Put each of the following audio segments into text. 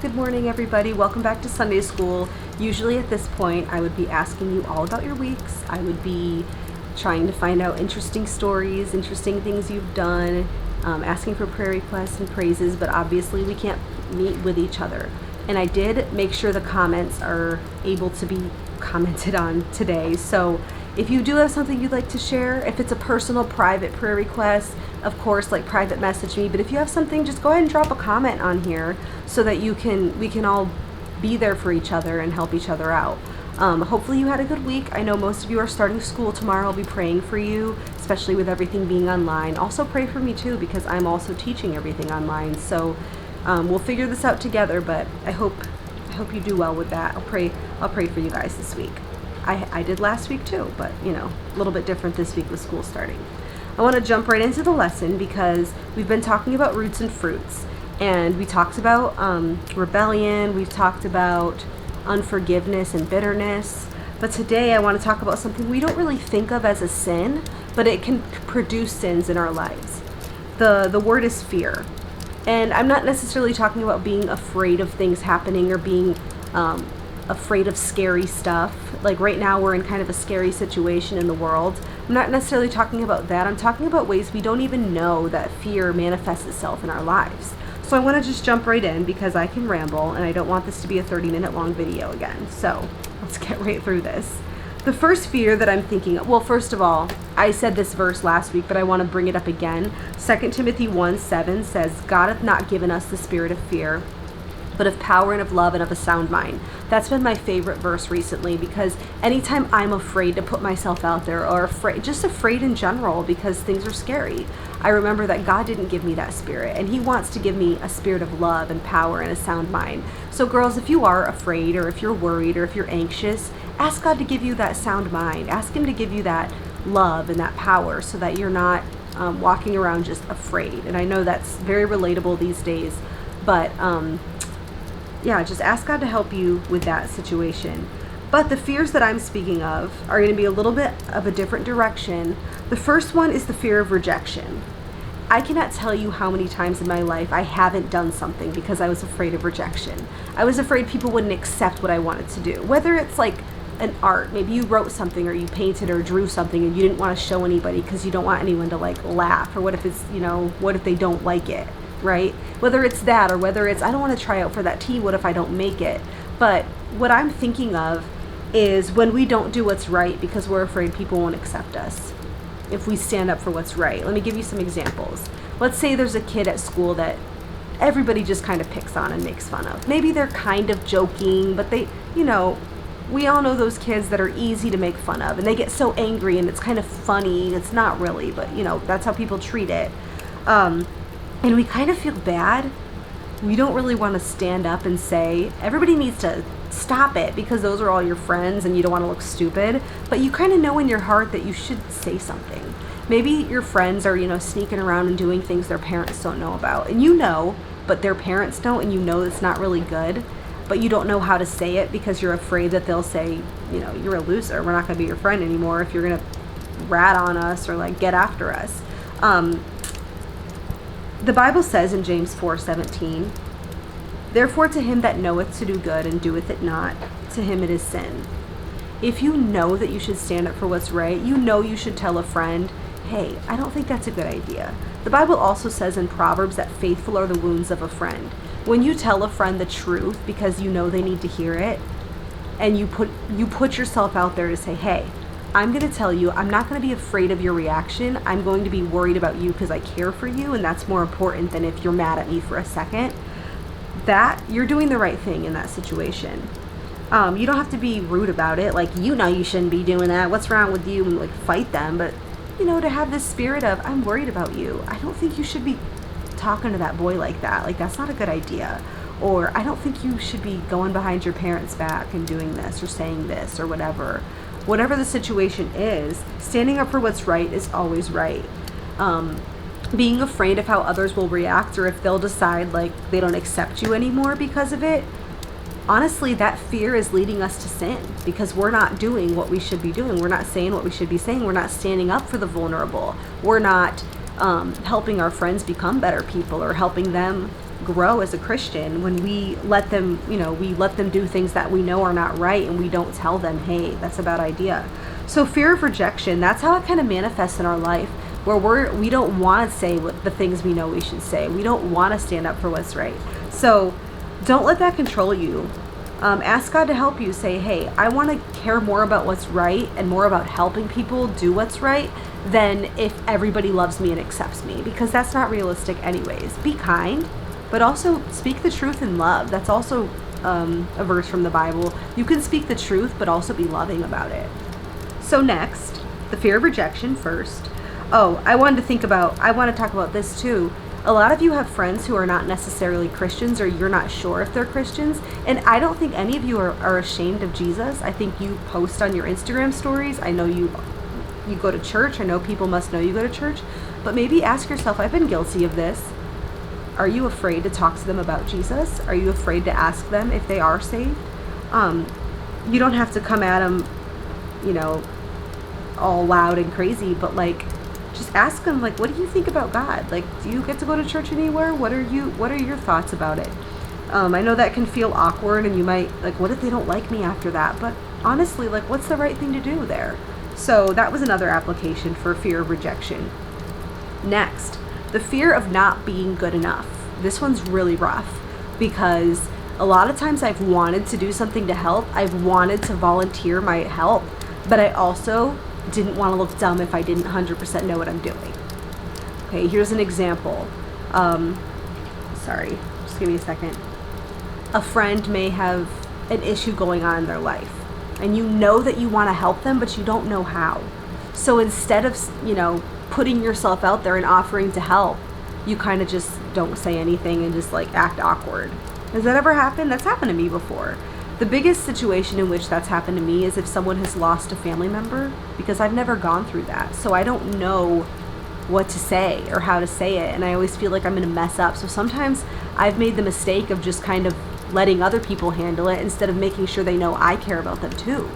Good morning, everybody. Welcome back to Sunday School. Usually at this point, I would be asking you all about your weeks. I would be trying to find out interesting stories, interesting things you've done, asking for prayer requests and praises, but obviously we can't meet with each other. And I did make sure the comments are able to be commented on today. So if you do have something you'd like to share, if it's a personal, private prayer request, of course, like private message me. But if you have something, just go ahead and drop a comment on here so that we can all be there for each other and help each other out. Hopefully you had a good week. I know most of you are starting school tomorrow. I'll be praying for you, especially with everything being online. Also pray for me too, because I'm also teaching everything online. So we'll figure this out together, but I hope you do well with that. I'll pray for you guys this week. I did last week too, but a little bit different this week with school starting. I want to jump right into the lesson because we've been talking about roots and fruits, and we talked about rebellion, we've talked about unforgiveness and bitterness, but today I want to talk about something we don't really think of as a sin, but it can produce sins in our lives. The word is fear, and I'm not necessarily talking about being afraid of things happening or being afraid of scary stuff. Like right now we're in kind of a scary situation in the world. I'm not necessarily talking about that. I'm talking about ways we don't even know that fear manifests itself in our lives. So I want to just jump right in because I can ramble and I don't want this to be a 30-minute long video again. So let's get right through this. The first fear that I'm thinking of, well, first of all, I said this verse last week, but I want to bring it up again. 2 Timothy 1:7 says, God hath not given us the spirit of fear, but of power and of love and of a sound mind. That's been my favorite verse recently because anytime I'm afraid to put myself out there or just afraid in general because things are scary, I remember that God didn't give me that spirit, and He wants to give me a spirit of love and power and a sound mind. So girls, if you are afraid or if you're worried or if you're anxious, ask God to give you that sound mind. Ask Him to give you that love and that power so that you're not walking around just afraid. And I know that's very relatable these days, but just ask God to help you with that situation. But the fears that I'm speaking of are going to be a little bit of a different direction. The first one is the fear of rejection. I cannot tell you how many times in my life I haven't done something because I was afraid of rejection. I was afraid people wouldn't accept what I wanted to do. Whether it's like an art, maybe you wrote something or you painted or drew something and you didn't want to show anybody because you don't want anyone to laugh, or what if it's, what if they don't like it? Right? Whether it's that or whether it's I don't want to try out for that team, what if I don't make it? But what I'm thinking of is when we don't do what's right because we're afraid people won't accept us if we stand up for what's right. Let me give you some examples. Let's say there's a kid at school that everybody just kind of picks on and makes fun of. Maybe they're kind of joking, but they, we all know those kids that are easy to make fun of and they get so angry and it's kind of funny. It's not really, but that's how people treat it. And we kind of feel bad. We don't really want to stand up and say, everybody needs to stop it because those are all your friends and you don't want to look stupid. But you kind of know in your heart that you should say something. Maybe your friends are, sneaking around and doing things their parents don't know about. And but their parents don't, and it's not really good. But you don't know how to say it because you're afraid that they'll say, you're a loser. We're not going to be your friend anymore if you're going to rat on us or get after us. The Bible says in James 4:17, therefore to him that knoweth to do good and doeth it not, to him it is sin. If you know that you should stand up for what's right, you should tell a friend, hey, I don't think that's a good idea. The Bible also says in Proverbs that faithful are the wounds of a friend. When you tell a friend the truth because you know they need to hear it, and you put yourself out there to say, hey, I'm going to tell you, I'm not going to be afraid of your reaction. I'm going to be worried about you because I care for you, and that's more important than if you're mad at me for a second. That, you're doing the right thing in that situation. You don't have to be rude about it. You shouldn't be doing that. What's wrong with you? And fight them. But, to have this spirit of, I'm worried about you. I don't think you should be talking to that boy like that. That's not a good idea. Or I don't think you should be going behind your parents' back and doing this or saying this or whatever. Whatever the situation is, standing up for what's right is always right. Being afraid of how others will react or if they'll decide they don't accept you anymore because of it, honestly, that fear is leading us to sin because we're not doing what we should be doing. We're not saying what we should be saying. We're not standing up for the vulnerable. We're not helping our friends become better people or helping them grow as a Christian when we let them, we let them do things that we know are not right, and we don't tell them, hey, that's a bad idea. So fear of rejection, that's how it kind of manifests in our life, where we don't want to say the things we know we should say. We don't want to stand up for what's right. So don't let that control you. Ask God to help you. Say, hey, I want to care more about what's right and more about helping people do what's right than if everybody loves me and accepts me, because that's not realistic anyways. Be kind, but also speak the truth in love. That's also a verse from the Bible. You can speak the truth, but also be loving about it. So next, the fear of rejection first. Oh, I want to talk about this too. A lot of you have friends who are not necessarily Christians, or you're not sure if they're Christians. And I don't think any of you are ashamed of Jesus. I think you post on your Instagram stories. I know you go to church. I know people must know you go to church. But maybe ask yourself, I've been guilty of this. Are you afraid to talk to them about Jesus? Are you afraid to ask them if they are saved? You don't have to come at them, all loud and crazy, but just ask them, what do you think about God? Do you get to go to church anywhere? What are your thoughts about it? I know that can feel awkward, and you might, what if they don't like me after that? But honestly, what's the right thing to do there? So that was another application for fear of rejection. Next, the fear of not being good enough. This one's really rough, because a lot of times I've wanted to do something to help. I've wanted to volunteer my help, but I also didn't want to look dumb if I didn't 100% know what I'm doing. Okay, here's an example. Sorry, just give me a second. A friend may have an issue going on in their life, and you know that you want to help them, but you don't know how. So instead of, putting yourself out there and offering to help, you kind of just don't say anything and just act awkward. Has that ever happened? That's happened to me before. The biggest situation in which that's happened to me is if someone has lost a family member, because I've never gone through that. So I don't know what to say or how to say it, and I always feel like I'm going to mess up. So sometimes I've made the mistake of just kind of letting other people handle it instead of making sure they know I care about them too.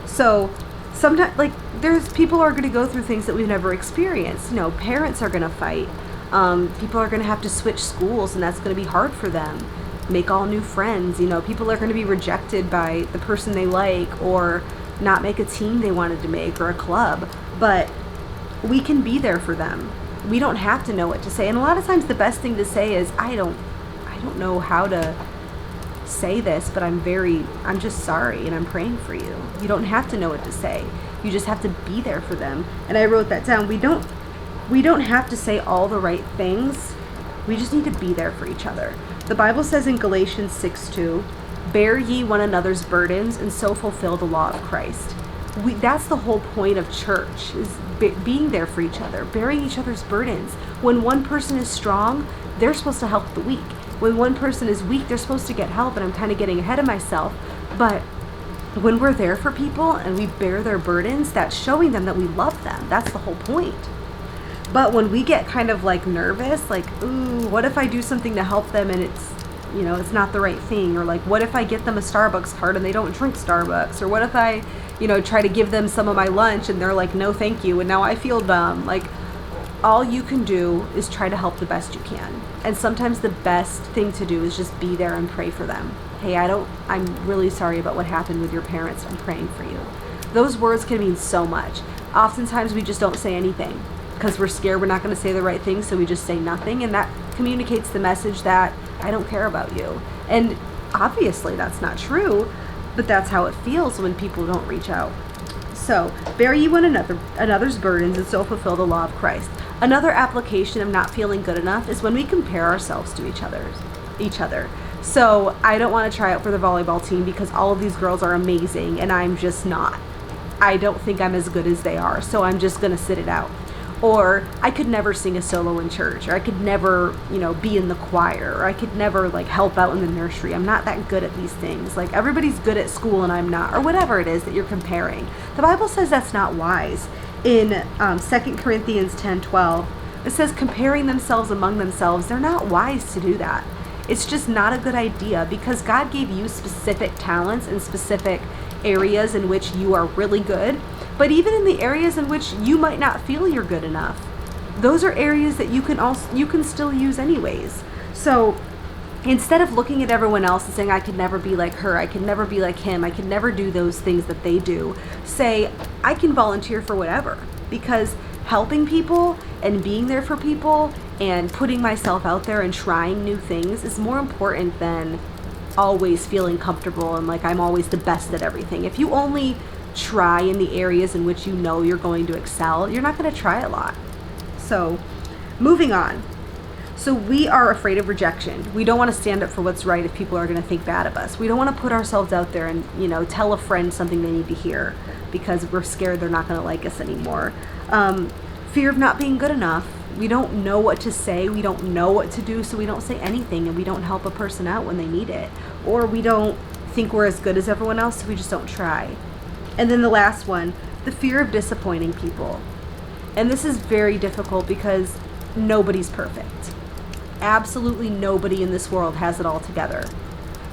So sometimes, there's people are going to go through things that we've never experienced. Parents are going to fight. People are going to have to switch schools, and that's going to be hard for them. Make all new friends. People are going to be rejected by the person they like, or not make a team they wanted to make, or a club. But we can be there for them. We don't have to know what to say. And a lot of times the best thing to say is, I don't know how to say this, but I'm just sorry, and I'm praying for you. You don't have to know what to say. You just have to be there for them. And I wrote that down. We don't have to say all the right things. We just need to be there for each other. The Bible says in Galatians 6:2, bear ye one another's burdens, and so fulfill the law of Christ. That's the whole point of church, is being there for each other, bearing each other's burdens. When one person is strong, they're supposed to help the weak. When one person is weak, they're supposed to get help, and I'm kind of getting ahead of myself. But when we're there for people and we bear their burdens, that's showing them that we love them. That's the whole point. But when we get kind of nervous, ooh, what if I do something to help them and it's not the right thing? Or what if I get them a Starbucks card and they don't drink Starbucks? Or what if I, try to give them some of my lunch and they're like, no, thank you. And now I feel dumb. All you can do is try to help the best you can. And sometimes the best thing to do is just be there and pray for them. Hey, I'm really sorry about what happened with your parents. I'm praying for you. Those words can mean so much. Oftentimes we just don't say anything because we're scared we're not going to say the right thing, so we just say nothing, and that communicates the message that I don't care about you. And obviously that's not true, but that's how it feels when people don't reach out. So, bear ye one another's burdens, and so fulfill the law of Christ. Another application of not feeling good enough is when we compare ourselves to each other. So, I don't want to try out for the volleyball team because all of these girls are amazing, and I'm just not. I don't think I'm as good as they are, so I'm just going to sit it out. Or I could never sing a solo in church, or I could never, be in the choir, or I could never help out in the nursery. I'm not that good at these things. Everybody's good at school and I'm not, or whatever it is that you're comparing. The Bible says that's not wise. In 2 Corinthians 10:12, it says comparing themselves among themselves, they're not wise to do that. It's just not a good idea, because God gave you specific talents and specific areas in which you are really good. But even in the areas in which you might not feel you're good enough, those are areas that you can still use anyways. So instead of looking at everyone else and saying, I could never be like her, I could never be like him, I could never do those things that they do, say, I can volunteer for whatever. Because helping people and being there for people and putting myself out there and trying new things is more important than always feeling comfortable and like I'm always the best at everything. If you only try in the areas in which you know you're going to excel, you're not going to try a lot. So, moving on. So we are afraid of rejection. We don't want to stand up for what's right if people are going to think bad of us. We don't want to put ourselves out there and, tell a friend something they need to hear because we're scared they're not going to like us anymore. Fear of not being good enough. We don't know what to say. We don't know what to do, so we don't say anything, and we don't help a person out when they need it. Or we don't think we're as good as everyone else, so we just don't try. And then the last one, the fear of disappointing people. And this is very difficult because nobody's perfect. Absolutely nobody in this world has it all together.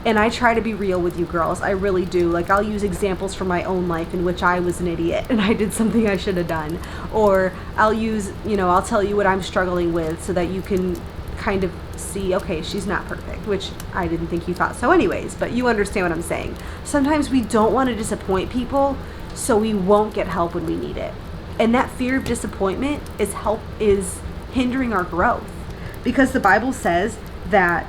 And I try to be real with you girls. I really do. Like, I'll use examples from my own life in which I was an idiot and I did something I should have done. Or I'll use, I'll tell you what I'm struggling with so that you can kind of see, okay, she's not perfect, which I didn't think you thought so anyways, but you understand what I'm saying. Sometimes we don't want to disappoint people, so we won't get help when we need it. And that fear of disappointment is hindering our growth. Because the Bible says that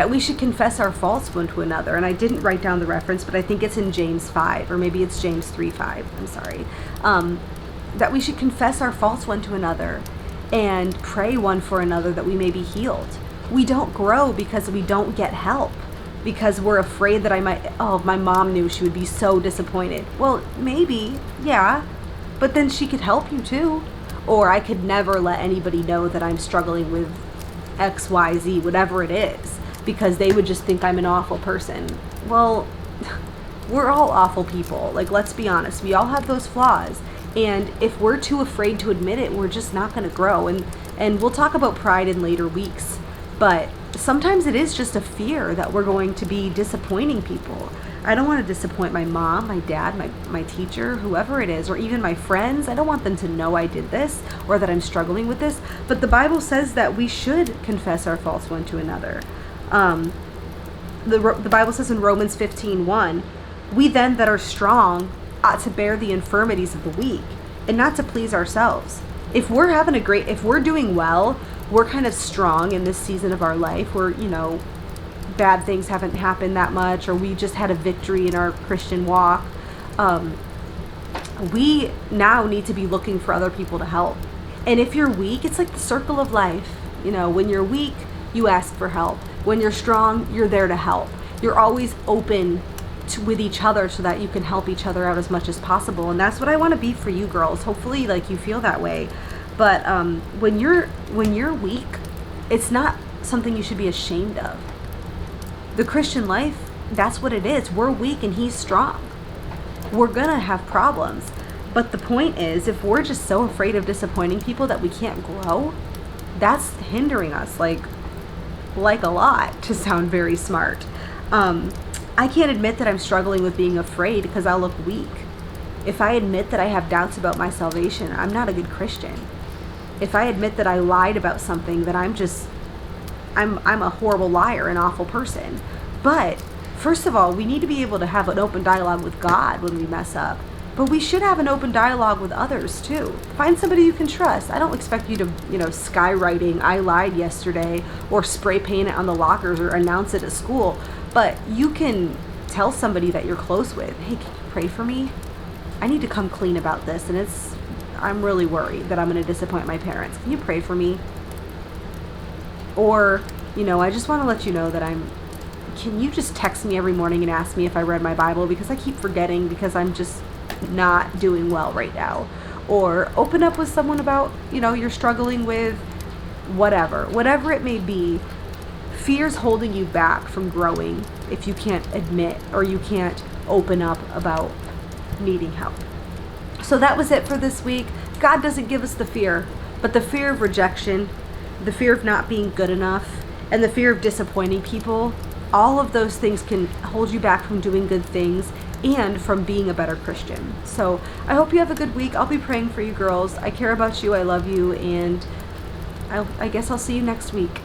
we should confess our faults one to another. And I didn't write down the reference, but I think it's in James 5, or maybe it's James 3:5. I'm sorry. That we should confess our faults one to another and pray one for another that we may be healed. We don't grow because we don't get help. Because we're afraid that if my mom knew, she would be so disappointed. Well, maybe, yeah. But then she could help you too. Or I could never let anybody know that I'm struggling with X, Y, Z, whatever it is, because they would just think I'm an awful person. Well, we're all awful people. Like, let's be honest. We all have those flaws. And if we're too afraid to admit it, we're just not going to grow. And we'll talk about pride in later weeks. But sometimes it is just a fear that we're going to be disappointing people. I don't want to disappoint my mom, my dad, my teacher, whoever it is, or even my friends. I don't want them to know I did this or that I'm struggling with this. But the Bible says that we should confess our faults one to another. The Bible says in Romans 15:1, we then that are strong ought to bear the infirmities of the weak and not to please ourselves. If we're doing well, we're kind of strong in this season of our life where, bad things haven't happened that much, or we just had a victory in our Christian walk. We now need to be looking for other people to help. And if you're weak, it's like the circle of life. When you're weak, you ask for help. When you're strong, you're there to help. You're always open with each other so that you can help each other out as much as possible. And that's what I want to be for you girls. Hopefully, you feel that way. But when you're weak, it's not something you should be ashamed of. The Christian life, that's what it is. We're weak and he's strong. We're gonna have problems. But the point is, if we're just so afraid of disappointing people that we can't grow, that's hindering us like a lot, to sound very smart. I can't admit that I'm struggling with being afraid because I'll look weak. If I admit that I have doubts about my salvation, I'm not a good Christian. If I admit that I lied about something, then I'm a horrible liar, an awful person. But first of all, we need to be able to have an open dialogue with God when we mess up. But we should have an open dialogue with others too. Find somebody you can trust. I don't expect you to, skywriting, I lied yesterday, or spray paint it on the lockers or announce it at school. But you can tell somebody that you're close with, hey, can you pray for me? I need to come clean about this, and I'm really worried that I'm going to disappoint my parents. Can you pray for me? Or, I just want to let you know that can you just text me every morning and ask me if I read my Bible, because I keep forgetting because I'm just not doing well right now. Or open up with someone about, you're struggling with whatever it may be. Fear's holding you back from growing if you can't admit or you can't open up about needing help. So that was it for this week. God doesn't give us the fear, but the fear of rejection, the fear of not being good enough, and the fear of disappointing people, all of those things can hold you back from doing good things and from being a better Christian. So I hope you have a good week. I'll be praying for you girls. I care about you. I love you. And I guess I'll see you next week.